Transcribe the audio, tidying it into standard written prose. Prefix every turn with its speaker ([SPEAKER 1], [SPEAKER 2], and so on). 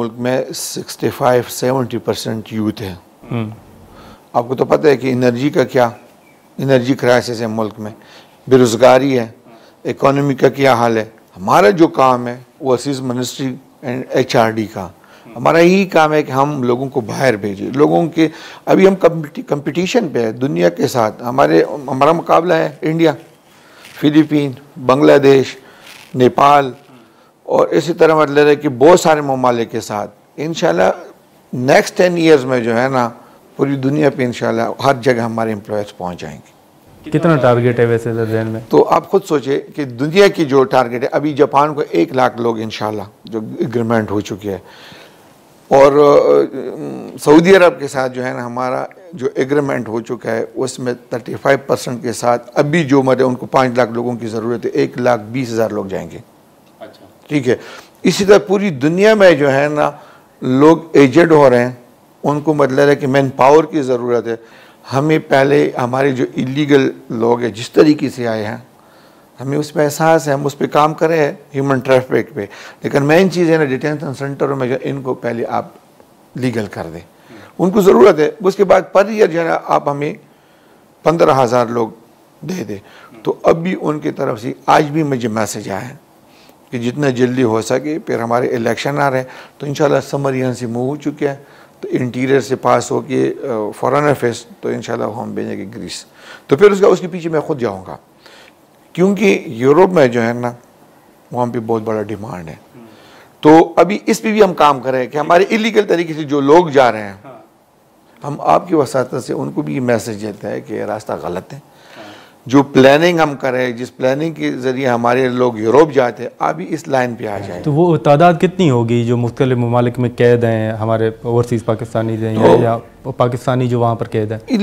[SPEAKER 1] मुल्क में 65-70% यूथ है। आपको तो पता है कि एनर्जी का क्या, एनर्जी क्राइसिस है मुल्क में, बेरोज़गारी है, इकोनॉमी का क्या हाल है। हमारा जो काम है वो ओवरसीज़ मिनिस्ट्री एंड HRD का, हमारा यही काम है कि हम लोगों को बाहर भेजें। लोगों के अभी हम कंपटीशन पे है दुनिया के साथ, हमारा मुकाबला है इंडिया, फिलीपीन, बांग्लादेश, नेपाल और इसी तरह मतलब है कि बहुत सारे ममालिक के साथ। इंशाल्लाह नेक्स्ट 10 ईयर्स में जो है ना पूरी दुनिया पे इंशाल्लाह हर जगह हमारे एम्प्लॉयज़ पहुंच जाएंगे।
[SPEAKER 2] कितना टारगेट है वैसे जहन में?
[SPEAKER 1] तो आप खुद सोचिए कि दुनिया की जो टारगेट है, अभी जापान को 1 लाख लोग इंशाल्लाह जो एग्रीमेंट हो चुके हैं, और सऊदी अरब के साथ जो है ना हमारा जो एग्रीमेंट हो चुका है उसमें 35% के साथ अभी जो मतलब उनको 5 लाख लोगों की ज़रूरत है, 1,20,000 लोग जाएंगे।
[SPEAKER 3] अच्छा,
[SPEAKER 1] ठीक है। इसी तरह पूरी दुनिया में जो है ना लोग एजेड हो रहे हैं, उनको मतलब है कि मैन पावर की ज़रूरत है। हमें पहले हमारे जो इलीगल लोग हैं जिस तरीके से आए हैं, हमें उस पर एहसास है, हम उस पर काम करें हैं ह्यूमन ट्रैफिक पे, लेकिन मेन चीज़ है ना डिटेंशन सेंटरों में जो इनको पहले आप लीगल कर दें, उनको ज़रूरत है। उसके बाद पर ईयर जो है ना आप हमें 15,000 लोग दे दें। तो अब भी उनकी तरफ से आज भी मुझे मैसेज आया है कि जितना जल्दी हो सके, फिर हमारे इलेक्शन आ रहे हैं तो इंशाल्लाह समर यहाँ से मूव हो चुके हैं, तो इंटीरियर से पास हो के फॉरेन अफेयर्स, तो इंशाल्लाह हम भेजेंगे ग्रीस। तो फिर उसके पीछे मैं खुद जाऊँगा, क्योंकि यूरोप में जो है ना वहाँ पे बहुत बड़ा डिमांड है। तो अभी इस पे भी हम काम कर रहे हैं कि हमारे इलीगल तरीके से जो लोग जा रहे हैं, हम आपकी वसातत से उनको भी ये मैसेज देते हैं कि ये रास्ता गलत है। जो प्लानिंग हम कर रहे हैं, जिस प्लानिंग के ज़रिए हमारे लोग यूरोप जाते हैं, अभी इस लाइन पे आ जाए।
[SPEAKER 2] तो वो तादाद कितनी होगी जो मुख्तलिफ ममालिक में कैद हैं, हमारे ओवरसीज़ पाकिस्तानी हैं या पाकिस्तानी जो वहाँ पर कैद हैं?